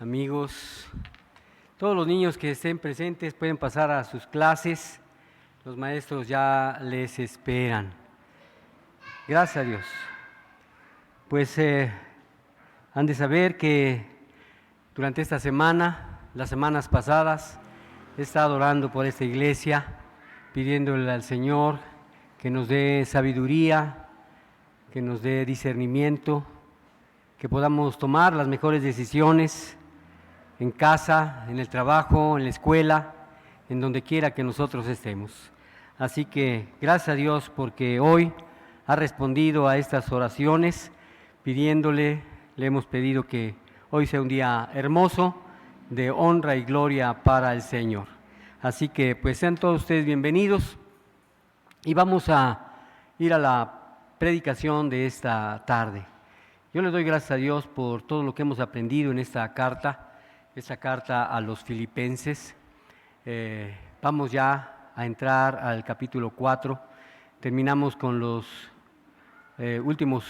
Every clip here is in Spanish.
amigos. Todos los niños que estén presentes pueden pasar a sus clases. Los maestros ya les esperan. Gracias a Dios. Pues han de saber que durante esta semana, las semanas pasadas, he estado orando por esta iglesia, pidiéndole al Señor que nos dé sabiduría, que nos dé discernimiento, que podamos tomar las mejores decisiones en casa, en el trabajo, en la escuela, en donde quiera que nosotros estemos. Así que gracias a Dios porque hoy ha respondido a estas oraciones, le hemos pedido que hoy sea un día hermoso, de honra y gloria para el Señor. Así que pues sean todos ustedes bienvenidos y vamos a ir a la predicación de esta tarde. Yo le doy gracias a Dios por todo lo que hemos aprendido en esta carta a los Filipenses. Vamos ya a entrar al capítulo 4, terminamos con los últimos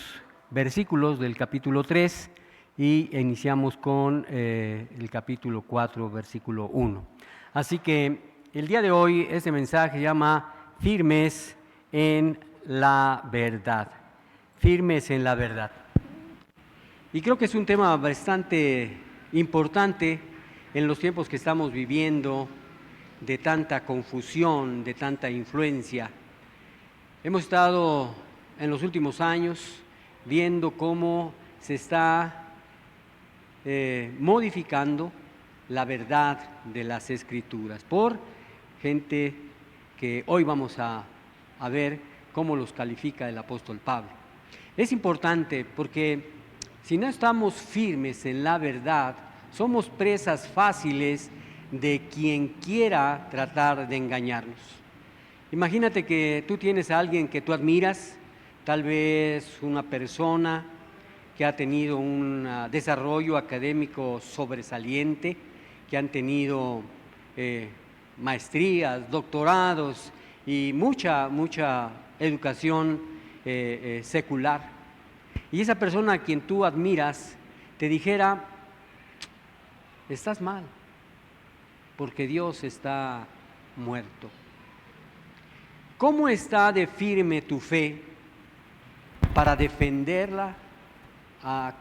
versículos del capítulo 3 y iniciamos con el capítulo 4, versículo 1. Así que el día de hoy este mensaje se llama Firmes en la verdad. Firmes en la verdad. Y creo que es un tema bastante importante en los tiempos que estamos viviendo, de tanta confusión, de tanta influencia. Hemos estado en los últimos años viendo cómo se está modificando la verdad de las Escrituras por gente que hoy vamos a ver cómo los califica el apóstol Pablo. Es importante porque si no estamos firmes en la verdad, somos presas fáciles de quien quiera tratar de engañarnos. Imagínate que tú tienes a alguien que tú admiras, tal vez una persona que ha tenido un desarrollo académico sobresaliente, que han tenido maestrías, doctorados y mucha educación secular. Y esa persona a quien tú admiras te dijera: estás mal, porque Dios está muerto. ¿Cómo está de firme tu fe para defenderla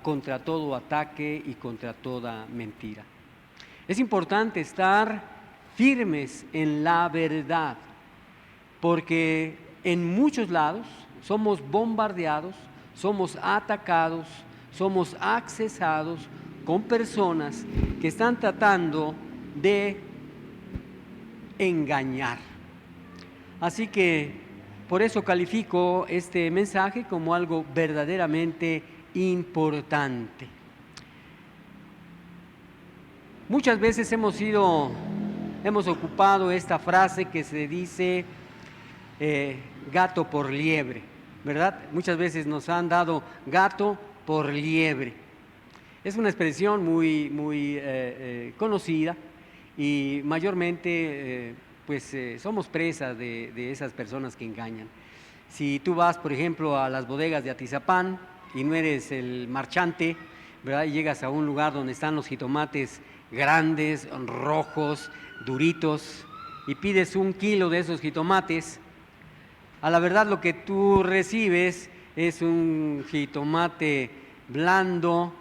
contra todo ataque y contra toda mentira? Es importante estar firmes en la verdad, porque en muchos lados somos bombardeados, somos atacados, somos accesados con personas que están tratando de engañar. Así que por eso califico este mensaje como algo verdaderamente importante. Muchas veces hemos ocupado esta frase que se dice gato por liebre, ¿verdad? Muchas veces nos han dado gato por liebre. Es una expresión muy conocida y mayormente somos presas de esas personas que engañan. Si tú vas, por ejemplo, a las bodegas de Atizapán y no eres el marchante, ¿verdad? Y llegas a un lugar donde están los jitomates grandes, rojos, duritos, y pides 1 kilo de esos jitomates, a la verdad lo que tú recibes es un jitomate blando,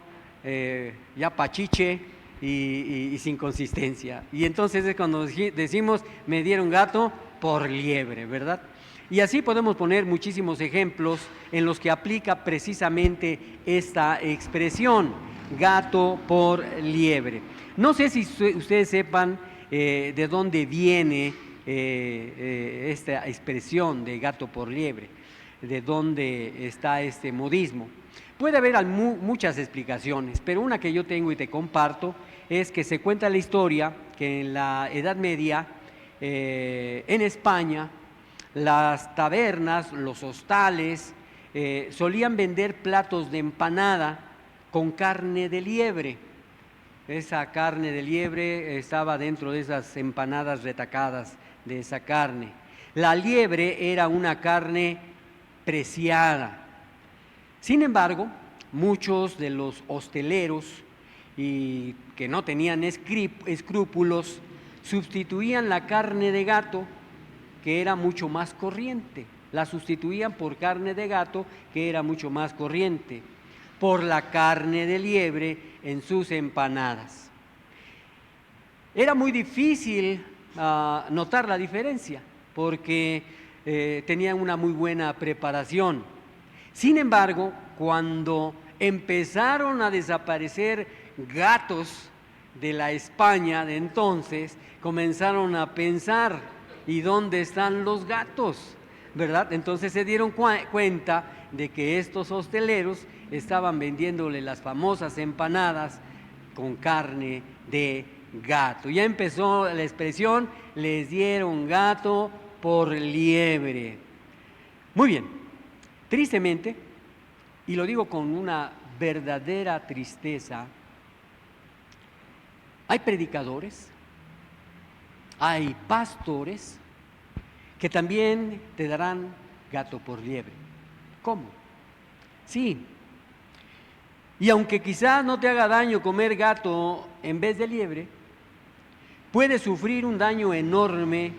ya pachiche y sin consistencia. Y entonces es cuando decimos: me dieron gato por liebre, ¿verdad? Y así podemos poner muchísimos ejemplos en los que aplica precisamente esta expresión, gato por liebre. No sé si ustedes sepan de dónde viene esta expresión de gato por liebre, de dónde está este modismo. Puede haber muchas explicaciones, pero una que yo tengo y te comparto es que se cuenta la historia que en la Edad Media, en España, las tabernas, los hostales, solían vender platos de empanada con carne de liebre. Esa carne de liebre estaba dentro de esas empanadas retacadas de esa carne. La liebre era una carne preciada. Sin embargo, muchos de los hosteleros y que no tenían escrúpulos, sustituían la carne de gato, que era mucho más corriente. La sustituían por carne de gato, que era mucho más corriente, por la carne de liebre en sus empanadas. Era muy difícil notar la diferencia, porque tenían una muy buena preparación. Sin embargo, cuando empezaron a desaparecer gatos de la España de entonces, comenzaron a pensar, ¿y dónde están los gatos? ¿Verdad? Entonces se dieron cuenta de que estos hosteleros estaban vendiéndole las famosas empanadas con carne de gato. Ya empezó la expresión, les dieron gato por liebre. Muy bien, tristemente, y lo digo con una verdadera tristeza, hay predicadores, hay pastores que también te darán gato por liebre. ¿Cómo? Sí. Y aunque quizás no te haga daño comer gato en vez de liebre, puedes sufrir un daño enorme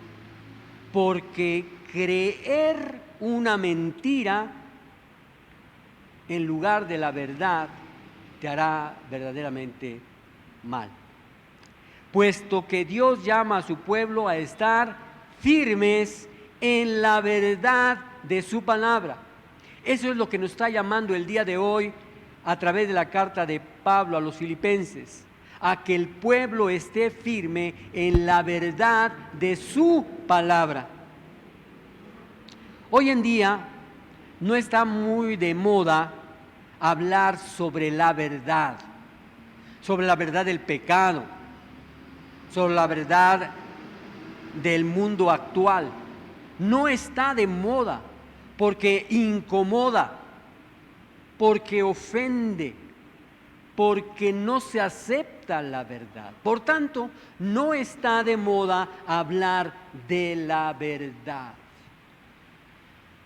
porque creer una mentira en lugar de la verdad te hará verdaderamente mal. Puesto que Dios llama a su pueblo a estar firmes en la verdad de su palabra. Eso es lo que nos está llamando el día de hoy a través de la carta de Pablo a los Filipenses, a que el pueblo esté firme en la verdad de su palabra. Hoy en día no está muy de moda hablar sobre la verdad del pecado, sobre la verdad del mundo actual. No está de moda porque incomoda, porque ofende, porque no se acepta la verdad. Por tanto, no está de moda hablar de la verdad.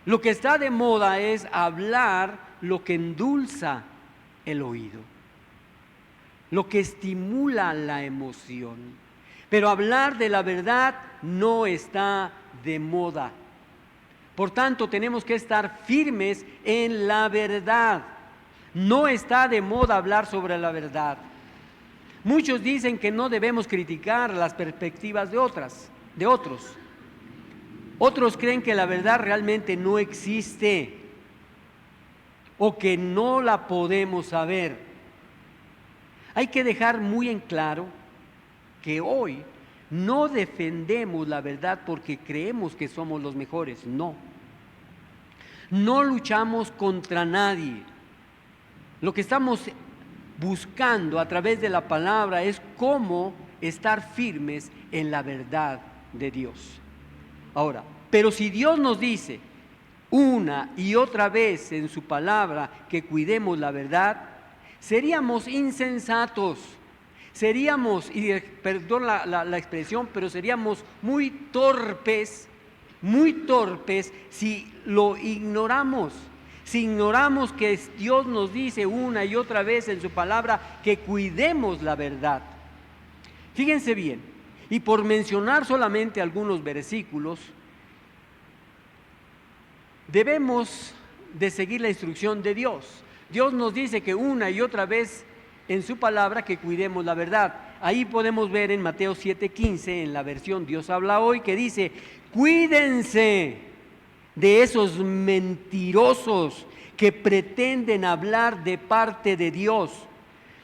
Lo que está de moda es hablar lo que endulza el oído, lo que estimula la emoción. Pero hablar de la verdad no está de moda. Por tanto, tenemos que estar firmes en la verdad. No está de moda hablar sobre la verdad. Muchos dicen que no debemos criticar las perspectivas de otros. Otros creen que la verdad realmente no existe o que no la podemos saber. Hay que dejar muy en claro que hoy no defendemos la verdad porque creemos que somos los mejores, no. No luchamos contra nadie. Lo que estamos buscando a través de la palabra es cómo estar firmes en la verdad de Dios. Ahora, pero si Dios nos dice una y otra vez en su palabra que cuidemos la verdad, seríamos insensatos. Seríamos, y perdón la expresión, pero seríamos muy torpes si lo ignoramos. Si ignoramos que Dios nos dice una y otra vez en su palabra que cuidemos la verdad. Fíjense bien, y por mencionar solamente algunos versículos, debemos de seguir la instrucción de Dios. Dios nos dice que una y otra vez en su palabra que cuidemos la verdad. Ahí podemos ver en Mateo 7:15, en la versión Dios habla hoy, que dice: cuídense de esos mentirosos que pretenden hablar de parte de Dios.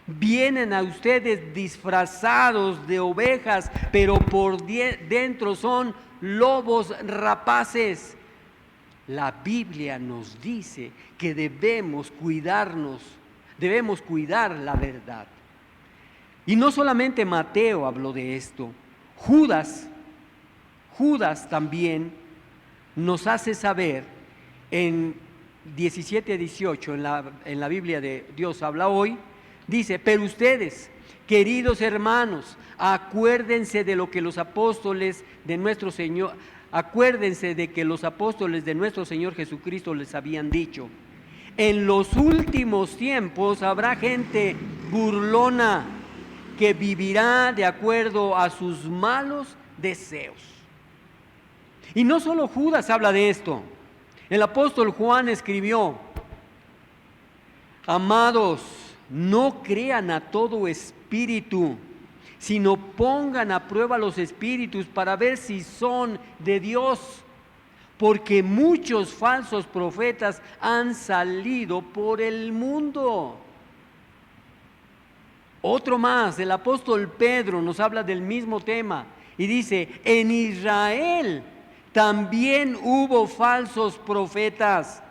Vienen a ustedes disfrazados de ovejas, pero por dentro son lobos rapaces. La Biblia nos dice que debemos cuidarnos, debemos cuidar la verdad. Y no solamente Mateo habló de esto, Judas también nos hace saber en 17:18 en la Biblia de Dios habla hoy, dice: pero ustedes, queridos hermanos, acuérdense de lo que los apóstoles de nuestro Señor, acuérdense de que los apóstoles de nuestro Señor Jesucristo les habían dicho: en los últimos tiempos habrá gente burlona, que vivirá de acuerdo a sus malos deseos. Y no solo Judas habla de esto. El apóstol Juan escribió: amados, no crean a todo espíritu, sino pongan a prueba los espíritus para ver si son de Dios, porque muchos falsos profetas han salido por el mundo. Otro más, el apóstol Pedro nos habla del mismo tema y dice: en Israel también hubo falsos profetas,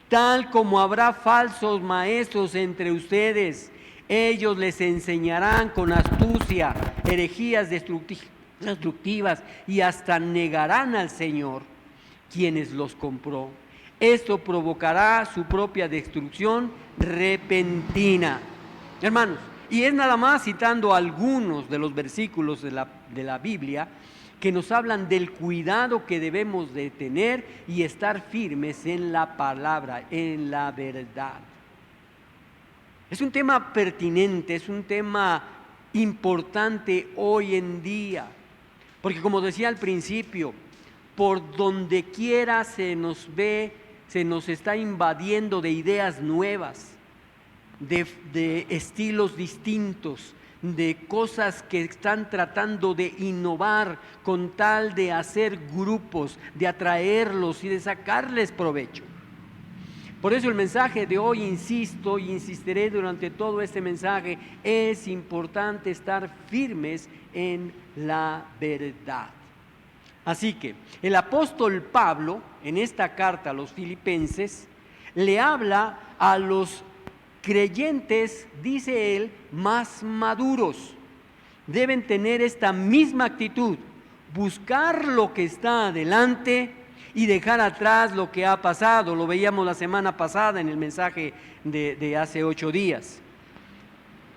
tal como habrá falsos maestros entre ustedes. Ellos les enseñarán con astucia herejías destructivas y hasta negarán al Señor, quienes los compró. Esto provocará su propia destrucción repentina. Hermanos, y es nada más citando algunos de los versículos de la Biblia que nos hablan del cuidado que debemos de tener y estar firmes en la palabra, en la verdad. Es un tema pertinente, es un tema importante hoy en día, porque como decía al principio, por donde quiera se nos ve, se nos está invadiendo de ideas nuevas, de estilos distintos, de cosas que están tratando de innovar con tal de hacer grupos, de atraerlos y de sacarles provecho. Por eso el mensaje de hoy, insisto y insistiré durante todo este mensaje, es importante estar firmes en la verdad. Así que el apóstol Pablo, en esta carta a los filipenses, le habla a los creyentes, dice él, más maduros. Deben tener esta misma actitud, buscar lo que está adelante y dejar atrás lo que ha pasado. Lo veíamos la semana pasada en el mensaje de hace 8 días.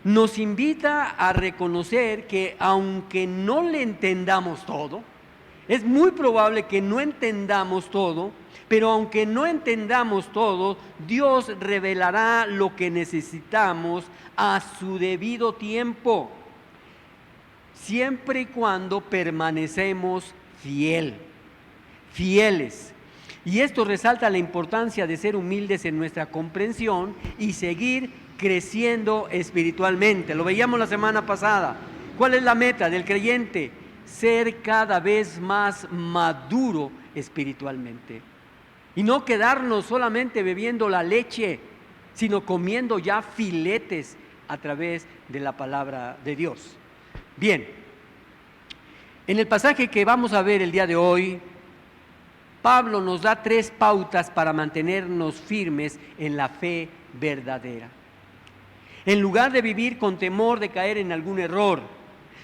Nos invita a reconocer que aunque no le entendamos todo, es muy probable que no entendamos todo, pero aunque no entendamos todo, Dios revelará lo que necesitamos a su debido tiempo, siempre y cuando permanecemos fieles. Y esto resalta la importancia de ser humildes en nuestra comprensión y seguir creciendo espiritualmente. Lo veíamos la semana pasada. ¿Cuál es la meta del creyente? Ser cada vez más maduro espiritualmente. Y no quedarnos solamente bebiendo la leche, sino comiendo ya filetes a través de la palabra de Dios. Bien, en el pasaje que vamos a ver el día de hoy, Pablo nos da 3 pautas para mantenernos firmes en la fe verdadera. En lugar de vivir con temor de caer en algún error,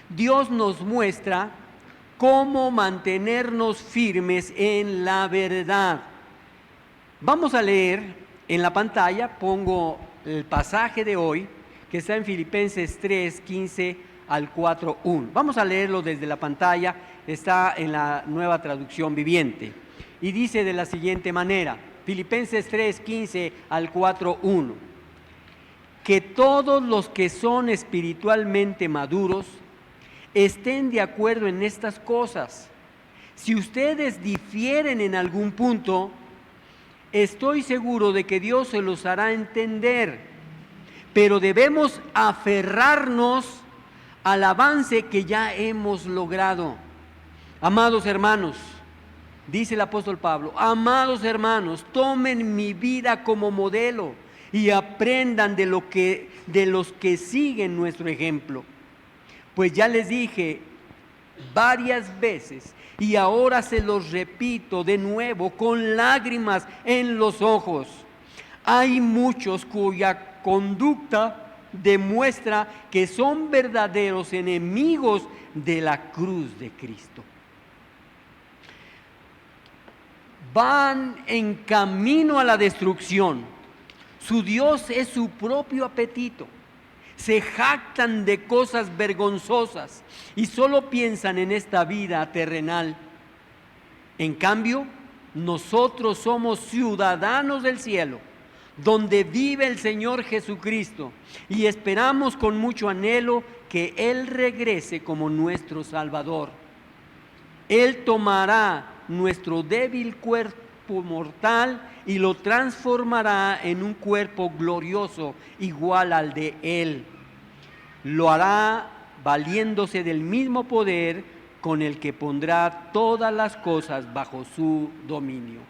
Dios nos muestra cómo mantenernos firmes en la verdad. Vamos a leer en la pantalla, pongo el pasaje de hoy, que está en Filipenses 3, 15 al 4, 1. Vamos a leerlo desde la pantalla, está en la Nueva Traducción Viviente. Y dice de la siguiente manera, Filipenses 3, 15 al 4, 1. Que todos los que son espiritualmente maduros estén de acuerdo en estas cosas. Si ustedes difieren en algún punto, estoy seguro de que Dios se los hará entender, pero debemos aferrarnos al avance que ya hemos logrado. Amados hermanos, dice el apóstol Pablo, amados hermanos, tomen mi vida como modelo y aprendan de los que siguen nuestro ejemplo. Pues ya les dije varias veces y ahora se los repito de nuevo con lágrimas en los ojos. Hay muchos cuya conducta demuestra que son verdaderos enemigos de la cruz de Cristo. Van en camino a la destrucción. Su Dios es su propio apetito. Se jactan de cosas vergonzosas y solo piensan en esta vida terrenal. En cambio, nosotros somos ciudadanos del cielo, donde vive el Señor Jesucristo, y esperamos con mucho anhelo que que Él regrese como nuestro Salvador. Él tomará nuestro débil cuerpo mortal y lo transformará en un cuerpo glorioso igual al de Él. Lo hará valiéndose del mismo poder con el que pondrá todas las cosas bajo su dominio.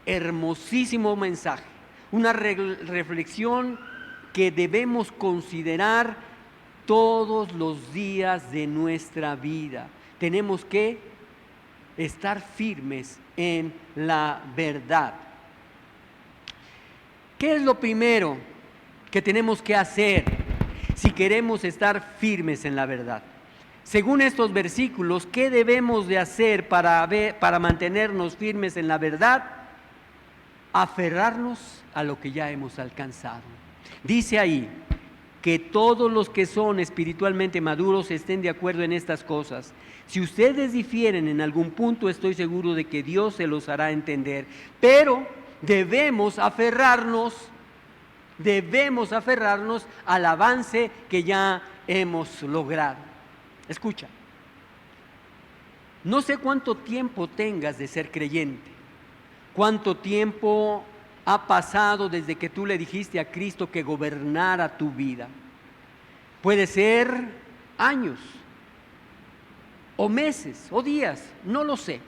Hermosísimo mensaje, una reflexión que debemos considerar todos los días de nuestra vida. Tenemos que estar firmes en la verdad. ¿Qué es lo primero que tenemos que hacer si queremos estar firmes en la verdad? Según estos versículos, ¿qué debemos de hacer para mantenernos firmes en la verdad? Aferrarnos a lo que ya hemos alcanzado. Dice ahí que todos los que son espiritualmente maduros estén de acuerdo en estas cosas. Si ustedes difieren en algún punto, estoy seguro de que Dios se los hará entender. Pero debemos aferrarnos al avance que ya hemos logrado. Escucha, no sé cuánto tiempo tengas de ser creyente, cuánto tiempo ha pasado desde que tú le dijiste a Cristo que gobernara tu vida. Puede ser años, o meses, o días, no lo sé.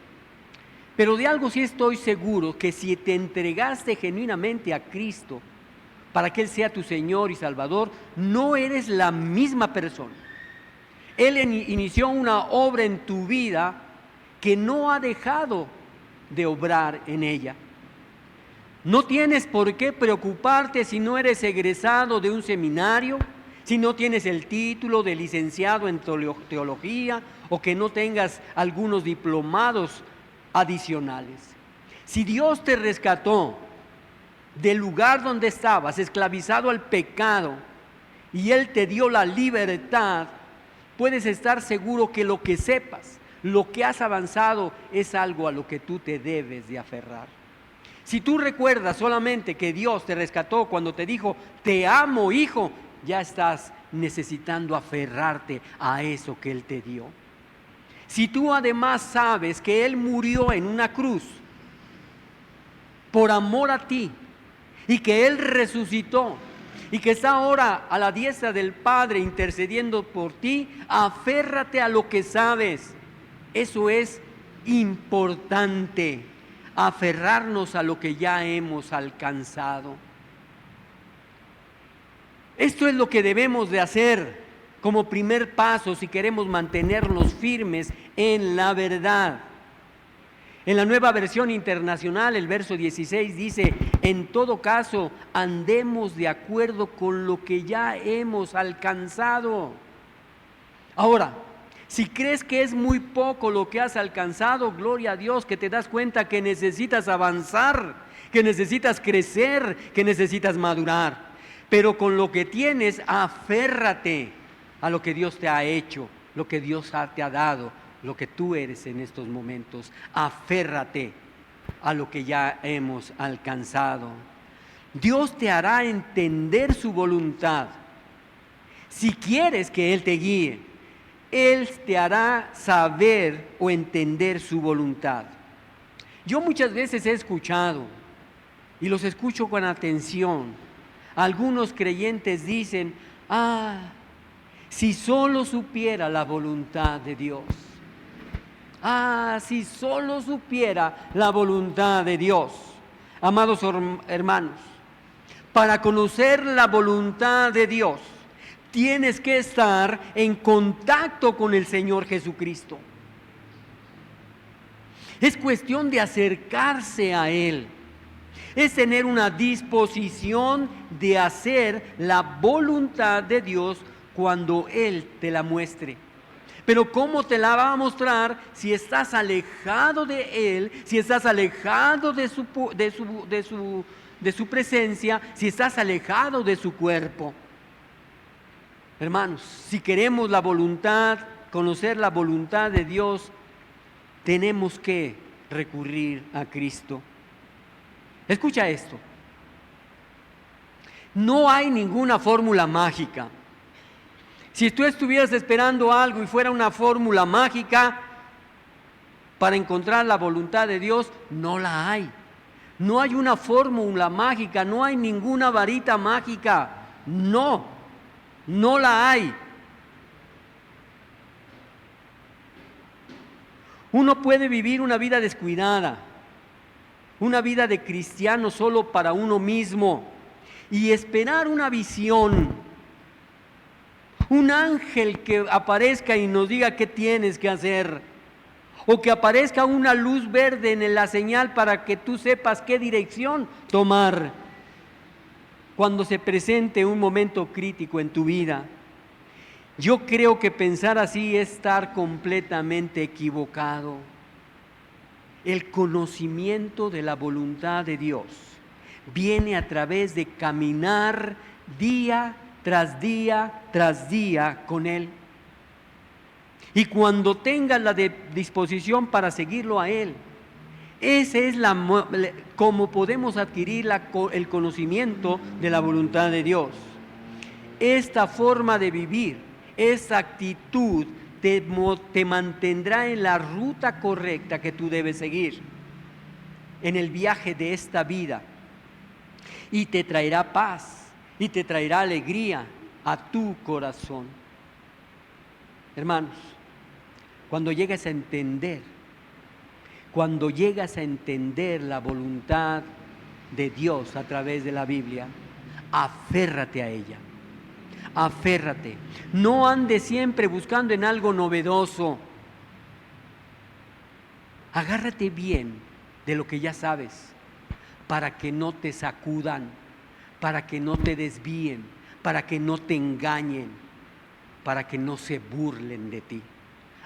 Pero de algo sí estoy seguro, que si te entregaste genuinamente a Cristo para que Él sea tu Señor y Salvador, no eres la misma persona. Él inició una obra en tu vida que no ha dejado de obrar en ella. No tienes por qué preocuparte si no eres egresado de un seminario, si no tienes el título de licenciado en teología o que no tengas algunos diplomados adicionales. Si Dios te rescató del lugar donde estabas, esclavizado al pecado, y Él te dio la libertad, puedes estar seguro que lo que sepas, lo que has avanzado, es algo a lo que tú te debes de aferrar. Si tú recuerdas solamente que Dios te rescató cuando te dijo, te amo, hijo, ya estás necesitando aferrarte a eso que Él te dio. Si tú además sabes que Él murió en una cruz por amor a ti y que Él resucitó y que está ahora a la diestra del Padre intercediendo por ti, aférrate a lo que sabes. Eso es importante, aferrarnos a lo que ya hemos alcanzado. Esto es lo que debemos de hacer como primer paso si queremos mantenernos firmes en la verdad. En la Nueva Versión Internacional, el verso 16 dice, en todo caso, andemos de acuerdo con lo que ya hemos alcanzado. Ahora, si crees que es muy poco lo que has alcanzado, gloria a Dios, que te das cuenta que necesitas avanzar, que necesitas crecer, que necesitas madurar. Pero con lo que tienes, aférrate a lo que Dios te ha hecho, lo que Dios te ha dado, lo que tú eres en estos momentos. Aférrate a lo que ya hemos alcanzado. Dios te hará entender su voluntad. Si quieres que Él te guíe, Él te hará saber o entender su voluntad. Yo muchas veces he escuchado, y los escucho con atención, algunos creyentes dicen, si solo supiera la voluntad de Dios. Si solo supiera la voluntad de Dios. Amados hermanos, para conocer la voluntad de Dios, tienes que estar en contacto con el Señor Jesucristo. Es cuestión de acercarse a Él. Es tener una disposición de hacer la voluntad de Dios cuando Él te la muestre. Pero ¿cómo te la va a mostrar si estás alejado de Él, si estás alejado de su presencia, si estás alejado de su cuerpo? Hermanos, si queremos la voluntad, conocer la voluntad de Dios, tenemos que recurrir a Cristo. Escucha esto. No hay ninguna fórmula mágica. Si tú estuvieras esperando algo y fuera una fórmula mágica para encontrar la voluntad de Dios, no la hay. No hay una fórmula mágica, no hay ninguna varita mágica. No, no la hay. Uno puede vivir una vida descuidada, una vida de cristiano solo para uno mismo y esperar una visión, un ángel que aparezca y nos diga qué tienes que hacer, o que aparezca una luz verde en la señal para que tú sepas qué dirección tomar cuando se presente un momento crítico en tu vida. Yo creo que pensar así es estar completamente equivocado. El conocimiento de la voluntad de Dios viene a través de caminar día tras día tras día con Él. Y cuando tengas la disposición para seguirlo a Él, esa es como podemos adquirir el conocimiento de la voluntad de Dios. Esta forma de vivir, esa actitud te mantendrá en la ruta correcta que tú debes seguir, en el viaje de esta vida, y te traerá paz y te traerá alegría a tu corazón. Hermanos, cuando llegas a entender la voluntad de Dios a través de la Biblia, aférrate a ella. Aférrate. No andes siempre buscando en algo novedoso. Agárrate bien de lo que ya sabes, para que no te sacudan, para que no te desvíen, para que no te engañen, para que no se burlen de ti.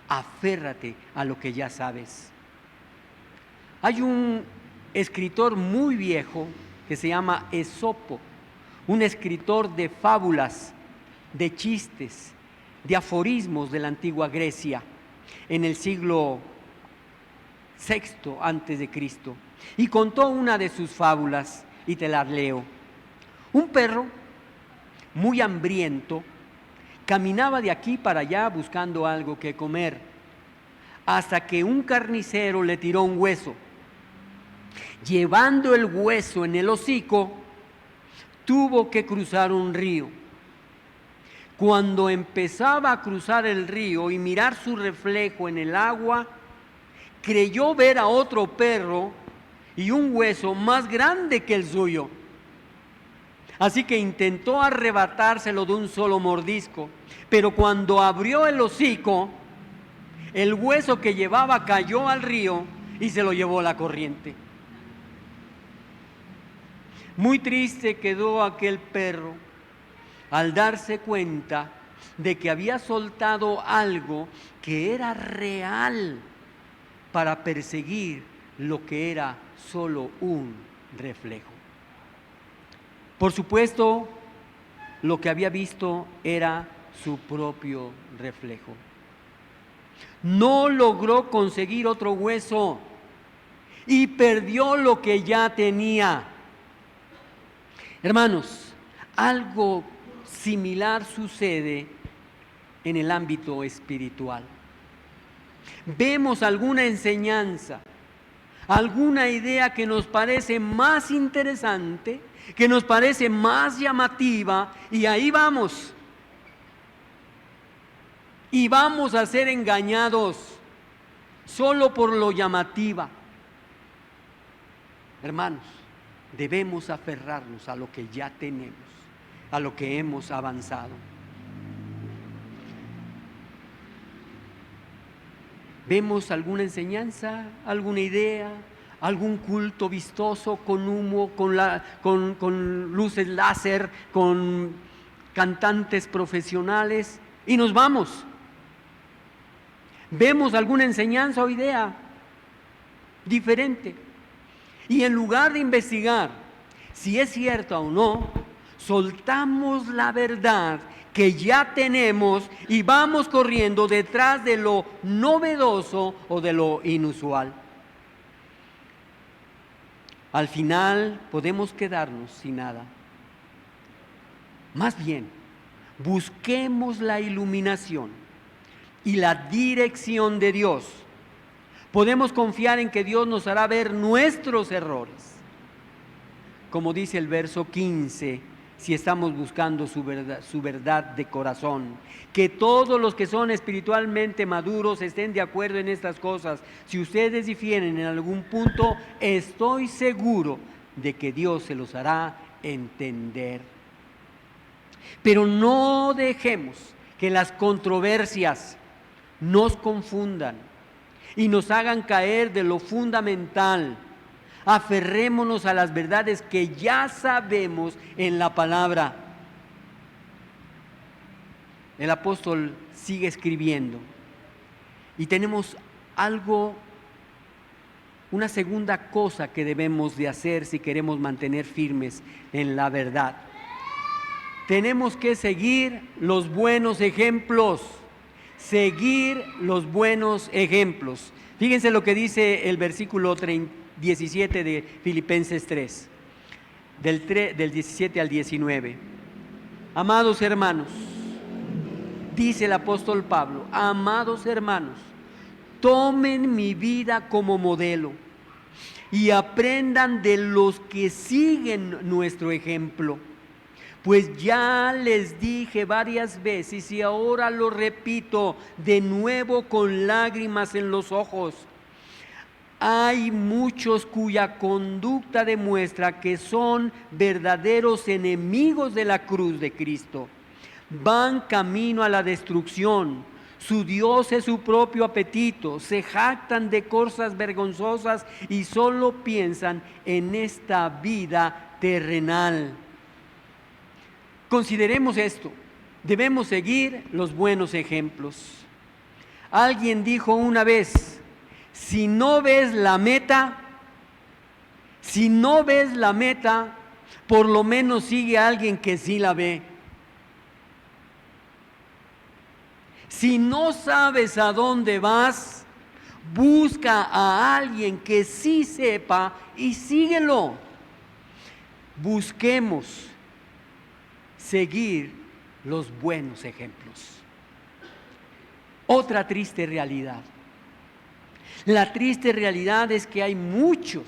Aférrate a lo que ya sabes. Hay un escritor muy viejo que se llama Esopo, un escritor de fábulas, de chistes, de aforismos de la antigua Grecia, en el siglo VI antes de Cristo, y contó una de sus fábulas, y te la leo. Un perro muy hambriento caminaba de aquí para allá buscando algo que comer, hasta que un carnicero le tiró un hueso. Llevando el hueso en el hocico, tuvo que cruzar un río. Cuando empezaba a cruzar el río y mirar su reflejo en el agua, creyó ver a otro perro y un hueso más grande que el suyo. Así que intentó arrebatárselo de un solo mordisco, pero cuando abrió el hocico, el hueso que llevaba cayó al río y se lo llevó la corriente. Muy triste quedó aquel perro al darse cuenta de que había soltado algo que era real para perseguir lo que era solo un reflejo. Por supuesto, lo que había visto era su propio reflejo. No logró conseguir otro hueso y perdió lo que ya tenía. Hermanos, algo similar sucede en el ámbito espiritual. Vemos alguna enseñanza, alguna idea que nos parece más interesante, que nos parece más llamativa, y ahí vamos. Y vamos a ser engañados solo por lo llamativa. Hermanos, debemos aferrarnos a lo que ya tenemos, a lo que hemos avanzado. ¿Vemos alguna enseñanza, alguna idea, algún culto vistoso con humo, con luces láser, con cantantes profesionales? Y nos vamos. ¿Vemos alguna enseñanza o idea diferente? Y en lugar de investigar si es cierta o no, soltamos la verdad que ya tenemos y vamos corriendo detrás de lo novedoso o de lo inusual. Al final podemos quedarnos sin nada. Más bien, busquemos la iluminación y la dirección de Dios. Podemos confiar en que Dios nos hará ver nuestros errores. Como dice el verso 15, si estamos buscando su verdad de corazón. Que todos los que son espiritualmente maduros estén de acuerdo en estas cosas. Si ustedes difieren en algún punto, estoy seguro de que Dios se los hará entender. Pero no dejemos que las controversias nos confundan y nos hagan caer de lo fundamental. Aferrémonos a las verdades que ya sabemos en la palabra. El apóstol sigue escribiendo y tenemos una segunda cosa que debemos de hacer si queremos mantener firmes en la verdad. Tenemos que seguir los buenos ejemplos. Seguir los buenos ejemplos. Fíjense lo que dice el versículo 17 de Filipenses 3, del 17 al 19. Amados hermanos, dice el apóstol Pablo, amados hermanos, tomen mi vida como modelo y aprendan de los que siguen nuestro ejemplo. Pues ya les dije varias veces y ahora lo repito de nuevo con lágrimas en los ojos. Hay muchos cuya conducta demuestra que son verdaderos enemigos de la cruz de Cristo. Van camino a la destrucción. Su Dios es su propio apetito. Se jactan de cosas vergonzosas y solo piensan en esta vida terrenal. Consideremos esto, debemos seguir los buenos ejemplos. Alguien dijo una vez, si no ves la meta, por lo menos sigue a alguien que sí la ve. Si no sabes a dónde vas, busca a alguien que sí sepa y síguelo. Busquemos seguir los buenos ejemplos. Otra triste realidad. La triste realidad es que hay muchos,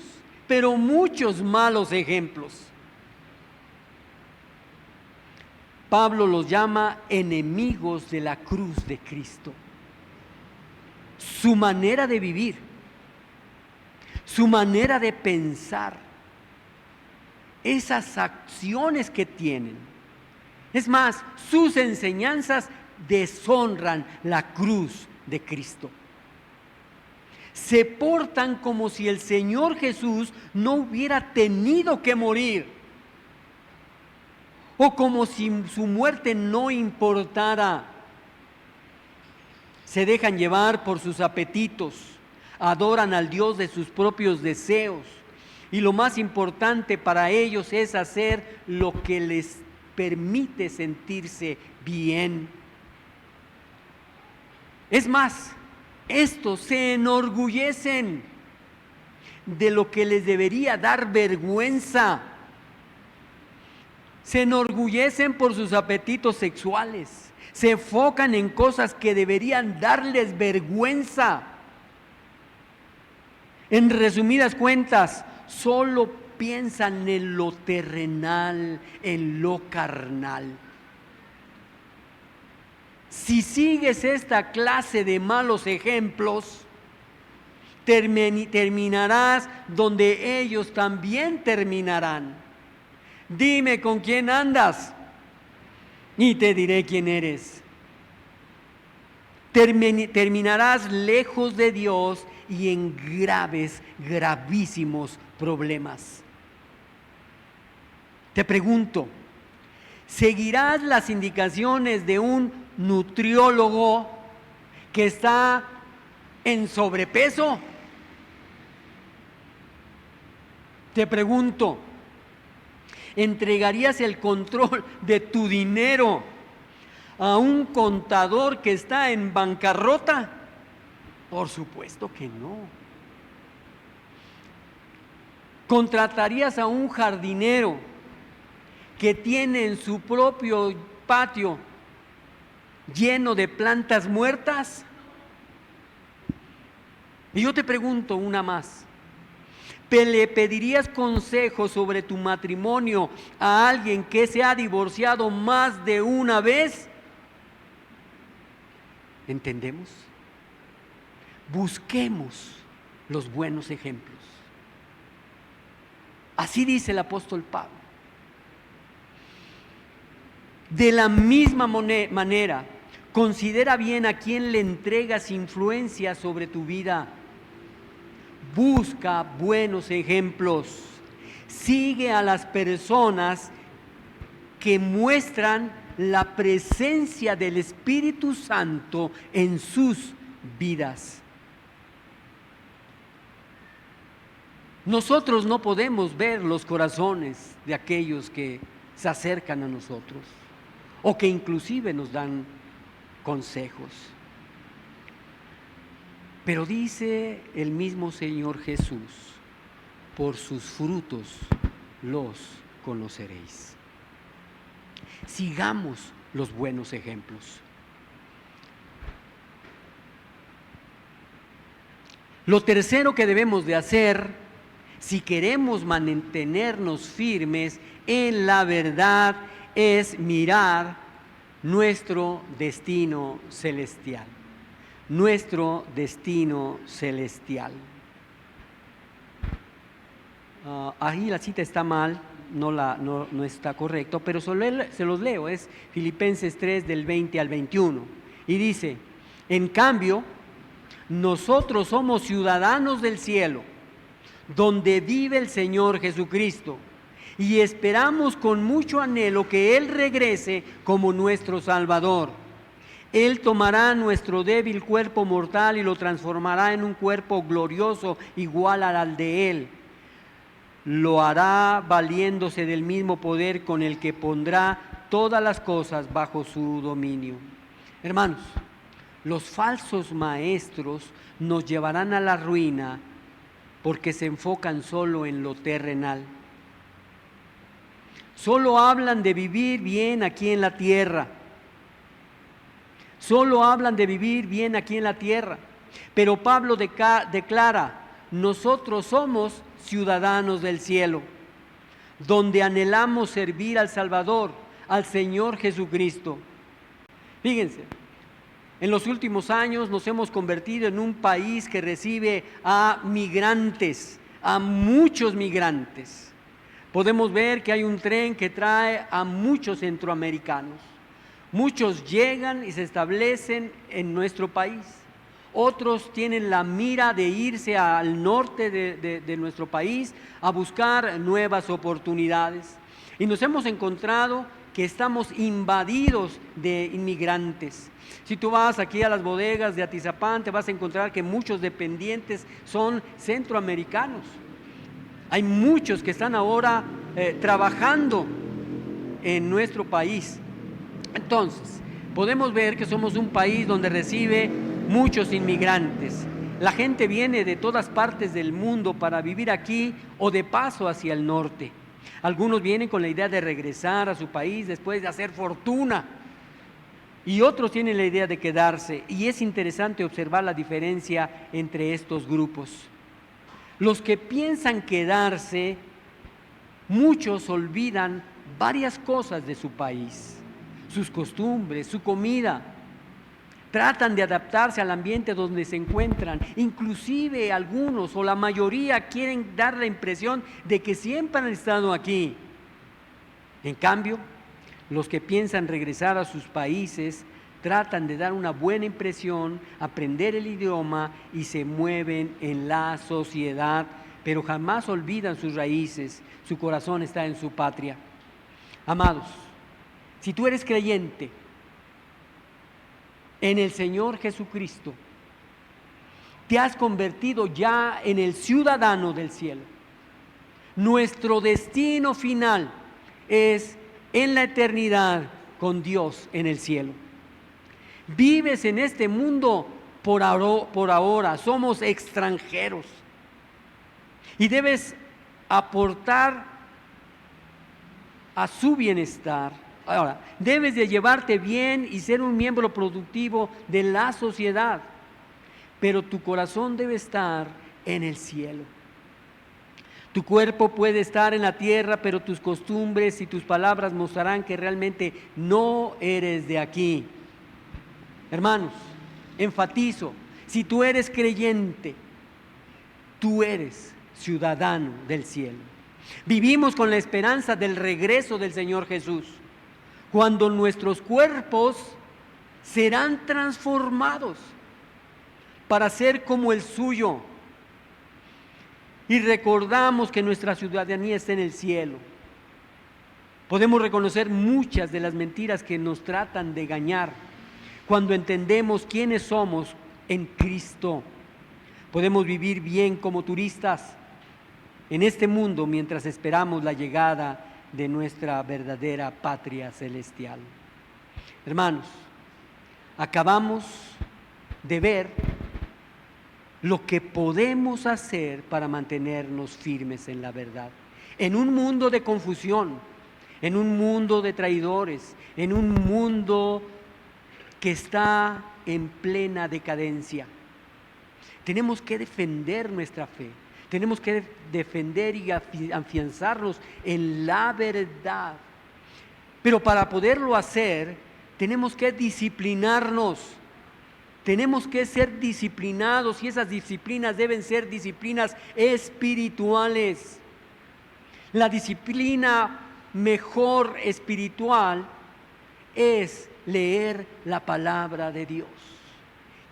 pero muchos malos ejemplos. Pablo los llama enemigos de la cruz de Cristo. Su manera de vivir, su manera de pensar, esas acciones que tienen. Es más, sus enseñanzas deshonran la cruz de Cristo. Se portan como si el Señor Jesús no hubiera tenido que morir, o como si su muerte no importara. Se dejan llevar por sus apetitos, adoran al Dios de sus propios deseos, y lo más importante para ellos es hacer lo que les permite sentirse bien. Es más, estos se enorgullecen de lo que les debería dar vergüenza. Se enorgullecen por sus apetitos sexuales. Se enfocan en cosas que deberían darles vergüenza. En resumidas cuentas, solo piensan en lo terrenal, en lo carnal. Si sigues esta clase de malos ejemplos, terminarás donde ellos también terminarán. Dime con quién andas y te diré quién eres. Terminarás lejos de Dios y en gravísimos problemas. Te pregunto, ¿seguirás las indicaciones de un nutriólogo que está en sobrepeso? Te pregunto, ¿entregarías el control de tu dinero a un contador que está en bancarrota? Por supuesto que no. ¿Contratarías a un jardinero que tiene en su propio patio lleno de plantas muertas? Y yo te pregunto una más. ¿Le pedirías consejo sobre tu matrimonio a alguien que se ha divorciado más de una vez? ¿Entendemos? Busquemos los buenos ejemplos. Así dice el apóstol Pablo. De la misma manera, considera bien a quién le entregas influencia sobre tu vida. Busca buenos ejemplos. Sigue a las personas que muestran la presencia del Espíritu Santo en sus vidas. Nosotros no podemos ver los corazones de aquellos que se acercan a nosotros o que inclusive nos dan consejos. Pero dice el mismo Señor Jesús: por sus frutos los conoceréis. Sigamos los buenos ejemplos. Lo tercero que debemos de hacer, si queremos mantenernos firmes en la verdad, es mirar nuestro destino celestial. Nuestro destino celestial. Ahí la cita está mal, no está correcto, pero se los leo, es Filipenses 3 del 20 al 21. Y dice: en cambio, nosotros somos ciudadanos del cielo, donde vive el Señor Jesucristo, y esperamos con mucho anhelo que Él regrese como nuestro Salvador. Él tomará nuestro débil cuerpo mortal y lo transformará en un cuerpo glorioso igual al de Él. Lo hará valiéndose del mismo poder con el que pondrá todas las cosas bajo su dominio. Hermanos, los falsos maestros nos llevarán a la ruina porque se enfocan solo en lo terrenal. Solo hablan de vivir bien aquí en la tierra. Solo hablan de vivir bien aquí en la tierra. Pero Pablo declara: nosotros somos ciudadanos del cielo, donde anhelamos servir al Salvador, al Señor Jesucristo. Fíjense, en los últimos años nos hemos convertido en un país que recibe a migrantes, a muchos migrantes. Podemos ver que hay un tren que trae a muchos centroamericanos. Muchos llegan y se establecen en nuestro país. Otros tienen la mira de irse al norte de nuestro país a buscar nuevas oportunidades. Y nos hemos encontrado que estamos invadidos de inmigrantes. Si tú vas aquí a las bodegas de Atizapán, te vas a encontrar que muchos dependientes son centroamericanos. Hay muchos que están ahora trabajando en nuestro país. Entonces, podemos ver que somos un país donde recibe muchos inmigrantes. La gente viene de todas partes del mundo para vivir aquí o de paso hacia el norte. Algunos vienen con la idea de regresar a su país después de hacer fortuna, y otros tienen la idea de quedarse. Y es interesante observar la diferencia entre estos grupos. Los que piensan quedarse, muchos olvidan varias cosas de su país, sus costumbres, su comida. Tratan de adaptarse al ambiente donde se encuentran. Inclusive algunos o la mayoría quieren dar la impresión de que siempre han estado aquí. En cambio, los que piensan regresar a sus países tratan de dar una buena impresión, aprender el idioma y se mueven en la sociedad, pero jamás olvidan sus raíces. Su corazón está en su patria. Amados, si tú eres creyente en el Señor Jesucristo, te has convertido ya en el ciudadano del cielo. Nuestro destino final es en la eternidad con Dios en el cielo. Vives en este mundo por ahora, somos extranjeros y debes aportar a su bienestar Ahora, debes de llevarte bien y ser un miembro productivo de la sociedad, pero tu corazón debe estar en el cielo. Tu cuerpo puede estar en la tierra, pero tus costumbres y tus palabras mostrarán que realmente no eres de aquí. Hermanos, enfatizo, si tú eres creyente, tú eres ciudadano del cielo. Vivimos con la esperanza del regreso del Señor Jesús, cuando nuestros cuerpos serán transformados para ser como el suyo. Y recordamos que nuestra ciudadanía está en el cielo. Podemos reconocer muchas de las mentiras que nos tratan de engañar cuando entendemos quiénes somos en Cristo. Podemos vivir bien como turistas en este mundo mientras esperamos la llegada de nuestra verdadera patria celestial. Hermanos, acabamos de ver lo que podemos hacer para mantenernos firmes en la verdad. En un mundo de confusión, en un mundo de traidores, en un mundo que está en plena decadencia, tenemos que defender nuestra fe. Tenemos que defender y afianzarnos en la verdad. Pero para poderlo hacer, tenemos que disciplinarnos. Tenemos que ser disciplinados y esas disciplinas deben ser disciplinas espirituales. La disciplina mejor espiritual es leer la palabra de Dios.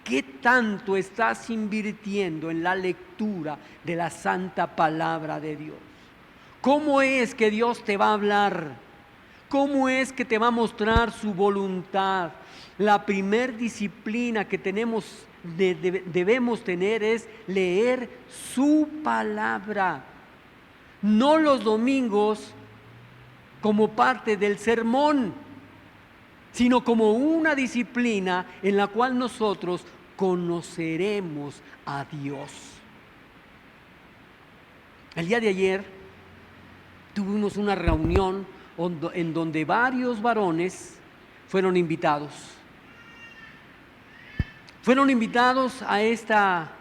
¿Qué tanto estás invirtiendo en la lectura de la santa palabra de Dios? ¿Cómo es que Dios te va a hablar? ¿Cómo es que te va a mostrar su voluntad? La primer disciplina que debemos tener es leer su palabra. No los domingos como parte del sermón, sino como una disciplina en la cual nosotros conoceremos a Dios. El día de ayer tuvimos una reunión en donde varios varones fueron invitados. Fueron invitados a esta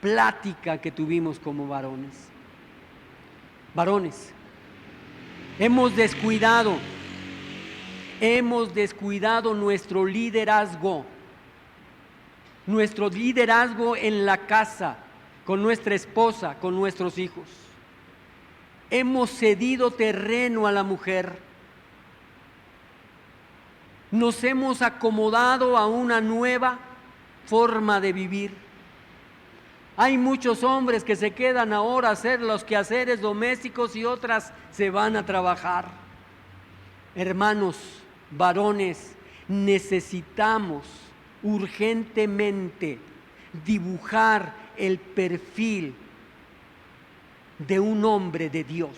plática que tuvimos como varones. Varones, hemos descuidado nuestro liderazgo en la casa, con nuestra esposa, con nuestros hijos. Hemos cedido terreno a la mujer. Nos hemos acomodado a una nueva forma de vivir. Hay muchos hombres que se quedan ahora a hacer los quehaceres domésticos y otras se van a trabajar. Hermanos, varones, necesitamos urgentemente dibujar el perfil de un hombre de Dios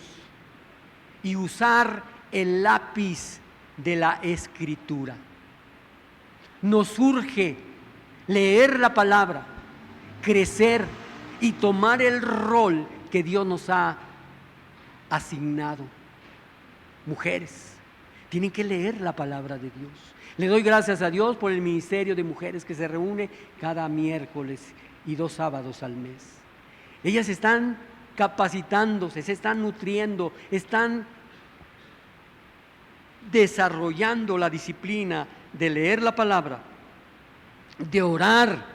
y usar el lápiz de la Escritura. Nos urge leer la palabra, crecer y tomar el rol que Dios nos ha asignado. Mujeres, tienen que leer la palabra de Dios. Le doy gracias a Dios por el ministerio de mujeres que se reúne cada miércoles y 2 sábados al mes. Ellas están capacitándose, se están nutriendo, están desarrollando la disciplina de leer la palabra, de orar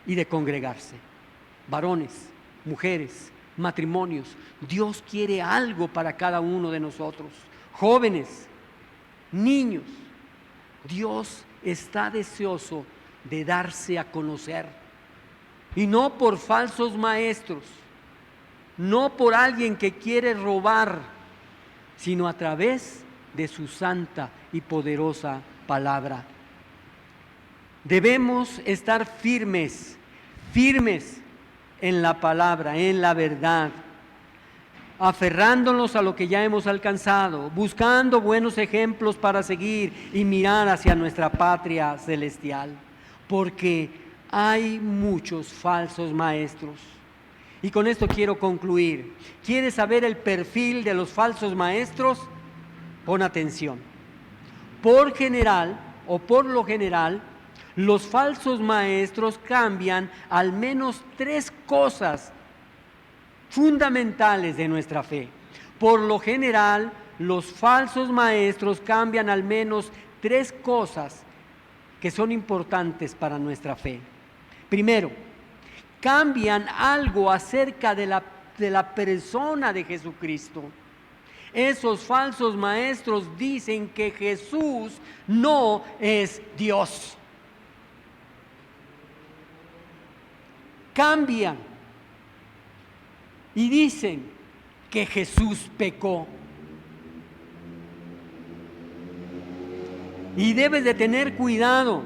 y de congregarse. Varones, mujeres, matrimonios, Dios quiere algo para cada uno de nosotros. Jóvenes, niños, Dios está deseoso de darse a conocer, y no por falsos maestros, no por alguien que quiere robar, sino a través de su santa y poderosa palabra. Debemos estar firmes en la palabra, en la verdad, aferrándonos a lo que ya hemos alcanzado, buscando buenos ejemplos para seguir y mirar hacia nuestra patria celestial, porque hay muchos falsos maestros. Y con esto quiero concluir. ¿Quieres saber el perfil de los falsos maestros? Pon atención. Por general, o por lo general, los falsos maestros cambian al menos 3 cosas fundamentales de nuestra fe. Por lo general, los falsos maestros cambian al menos 3 cosas que son importantes para nuestra fe. Primero, cambian algo acerca de la persona de Jesucristo. Esos falsos maestros dicen que Jesús no es Dios. Cambian y dicen que Jesús pecó. Y debes de tener cuidado.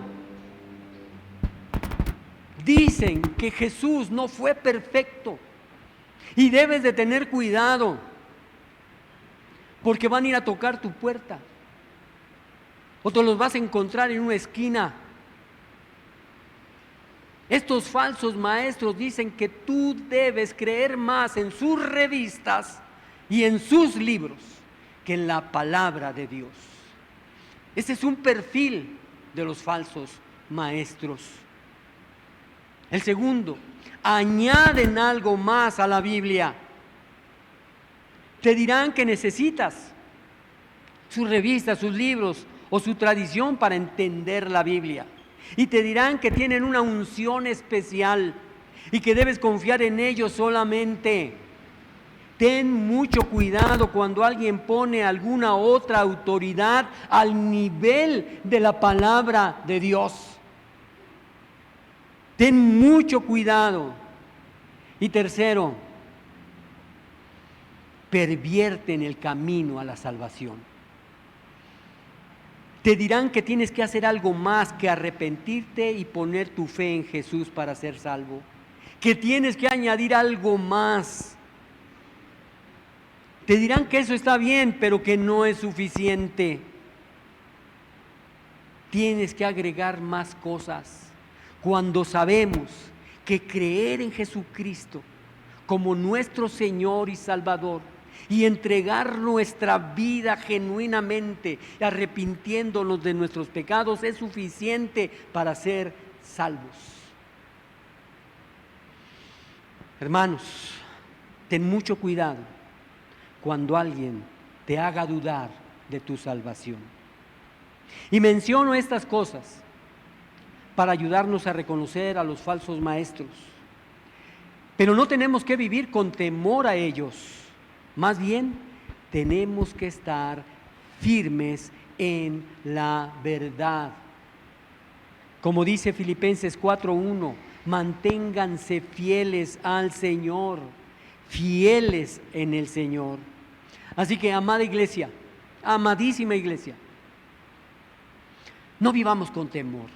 Dicen que Jesús no fue perfecto. Y debes de tener cuidado, porque van a ir a tocar tu puerta. O te los vas a encontrar en una esquina. Estos falsos maestros dicen que tú debes creer más en sus revistas y en sus libros que en la palabra de Dios. Ese es un perfil de los falsos maestros. El segundo, añaden algo más a la Biblia. Te dirán que necesitas sus revistas, sus libros o su tradición para entender la Biblia. Y te dirán que tienen una unción especial y que debes confiar en ellos solamente. Ten mucho cuidado cuando alguien pone alguna otra autoridad al nivel de la palabra de Dios. Ten mucho cuidado. Y tercero, pervierten el camino a la salvación. Te dirán que tienes que hacer algo más que arrepentirte y poner tu fe en Jesús para ser salvo. Que tienes que añadir algo más. Te dirán que eso está bien, pero que no es suficiente. Tienes que agregar más cosas. Cuando sabemos que creer en Jesucristo como nuestro Señor y Salvador y entregar nuestra vida genuinamente, arrepintiéndonos de nuestros pecados, es suficiente para ser salvos. Hermanos, ten mucho cuidado cuando alguien te haga dudar de tu salvación. Y menciono estas cosas para ayudarnos a reconocer a los falsos maestros. Pero no tenemos que vivir con temor a ellos. Más bien, tenemos que estar firmes en la verdad. Como dice Filipenses 4:1, manténganse fieles al Señor, fieles en el Señor. Así que, amada iglesia, amadísima iglesia, no vivamos con temor,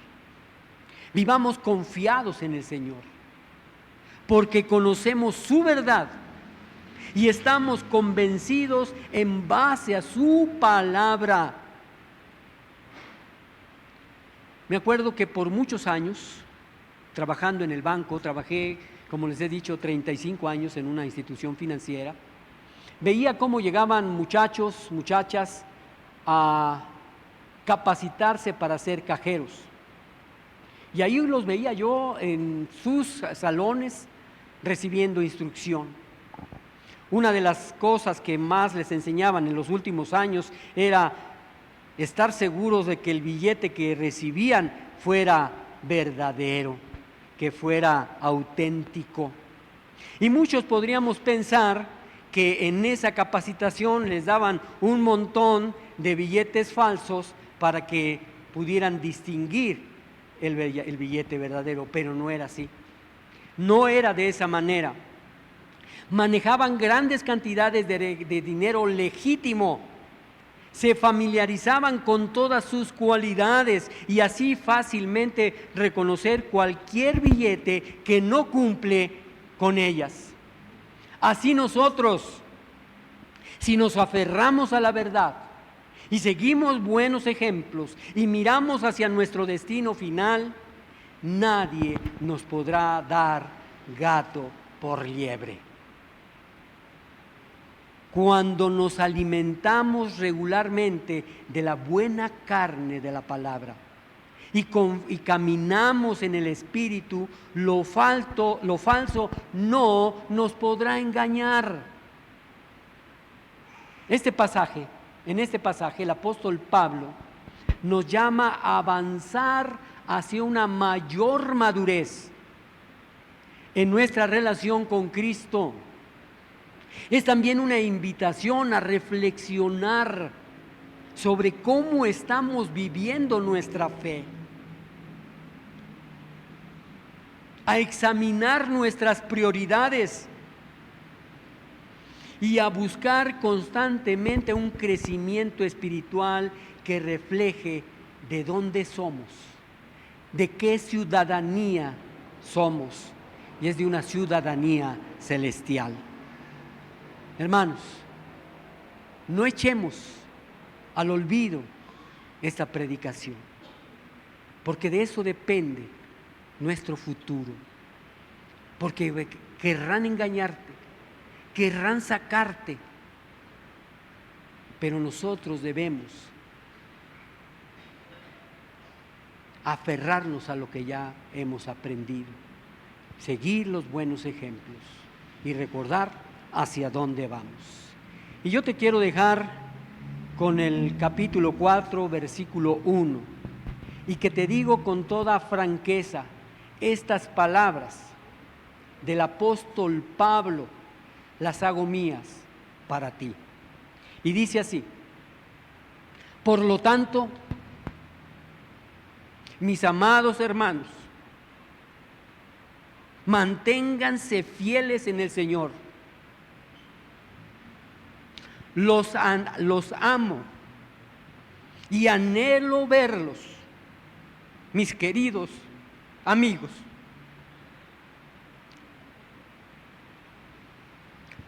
vivamos confiados en el Señor, porque conocemos su verdad y estamos convencidos en base a su palabra. Me acuerdo que por muchos años, trabajando en el banco, trabajé, como les he dicho, 35 años en una institución financiera, veía cómo llegaban muchachos, muchachas a capacitarse para ser cajeros. Y ahí los veía yo en sus salones recibiendo instrucción. Una de las cosas que más les enseñaban en los últimos años era estar seguros de que el billete que recibían fuera verdadero, que fuera auténtico. Y muchos podríamos pensar que en esa capacitación les daban un montón de billetes falsos para que pudieran distinguir el billete verdadero, pero no era así. No era de esa manera. Manejaban grandes cantidades de dinero legítimo, se familiarizaban con todas sus cualidades y así fácilmente reconocer cualquier billete que no cumple con ellas. Así nosotros, si nos aferramos a la verdad y seguimos buenos ejemplos y miramos hacia nuestro destino final, nadie nos podrá dar gato por liebre. cuando nos alimentamos regularmente de la buena carne de la palabra y caminamos en el Espíritu, lo falso no nos podrá engañar. En este pasaje el apóstol Pablo nos llama a avanzar hacia una mayor madurez en nuestra relación con Cristo. Es también una invitación a reflexionar sobre cómo estamos viviendo nuestra fe, a examinar nuestras prioridades y a buscar constantemente un crecimiento espiritual que refleje de dónde somos, de qué ciudadanía somos, y es de una ciudadanía celestial. Hermanos, no echemos al olvido esta predicación, porque de eso depende nuestro futuro, porque querrán engañarte, querrán sacarte, pero nosotros debemos aferrarnos a lo que ya hemos aprendido, seguir los buenos ejemplos y recordar hacia dónde vamos. Y yo te quiero dejar con el capítulo 4, versículo 1, y que te digo con toda franqueza estas palabras del apóstol Pablo, las hago mías para ti. Y dice así: por lo tanto, mis amados hermanos, manténganse fieles en el Señor. Los amo y anhelo verlos, mis queridos amigos,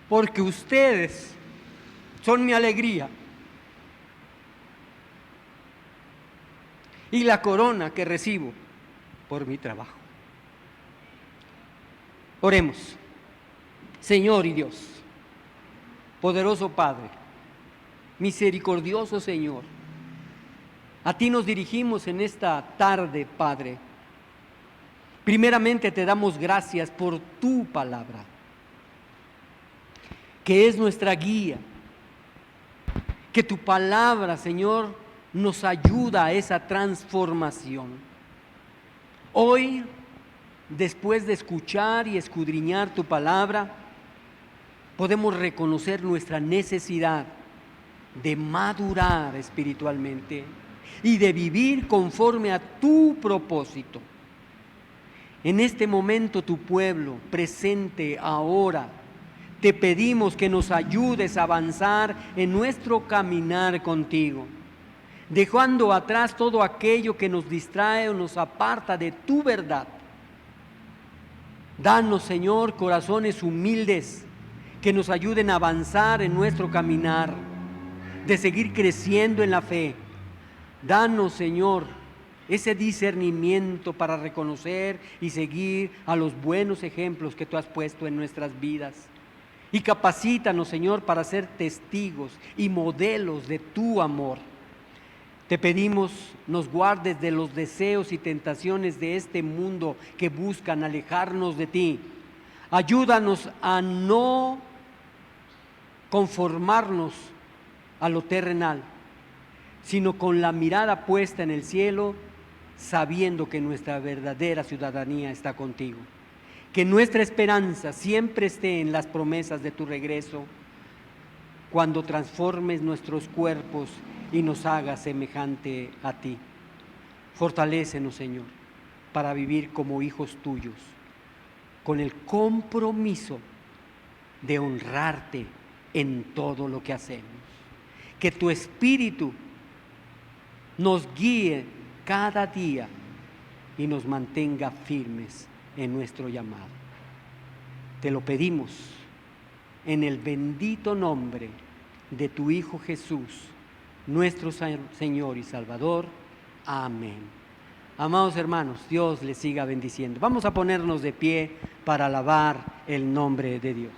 porque ustedes son mi alegría y la corona que recibo por mi trabajo. Oremos. Señor y Dios, poderoso Padre, misericordioso Señor, a ti nos dirigimos en esta tarde, Padre. Primeramente te damos gracias por tu palabra, que es nuestra guía, que tu palabra, Señor, nos ayuda a esa transformación. Hoy, después de escuchar y escudriñar tu palabra, podemos reconocer nuestra necesidad de madurar espiritualmente y de vivir conforme a tu propósito. En este momento, tu pueblo presente ahora, te pedimos que nos ayudes a avanzar en nuestro caminar contigo, dejando atrás todo aquello que nos distrae o nos aparta de tu verdad. Danos, Señor, corazones humildes que nos ayuden a avanzar en nuestro caminar, de seguir creciendo en la fe. Danos, Señor, ese discernimiento para reconocer y seguir a los buenos ejemplos que tú has puesto en nuestras vidas. Y capacítanos, Señor, para ser testigos y modelos de tu amor. Te pedimos, nos guardes de los deseos y tentaciones de este mundo que buscan alejarnos de ti. Ayúdanos a no conformarnos a lo terrenal, sino con la mirada puesta en el cielo, sabiendo que nuestra verdadera ciudadanía está contigo. Que nuestra esperanza siempre esté en las promesas de tu regreso, cuando transformes nuestros cuerpos y nos hagas semejante a ti. Fortalécenos, Señor, para vivir como hijos tuyos, con el compromiso de honrarte en todo lo que hacemos. Que tu Espíritu nos guíe cada día y nos mantenga firmes en nuestro llamado. Te lo pedimos en el bendito nombre de tu Hijo Jesús, nuestro Señor y Salvador. Amén. Amados hermanos, Dios les siga bendiciendo. Vamos a ponernos de pie para alabar el nombre de Dios.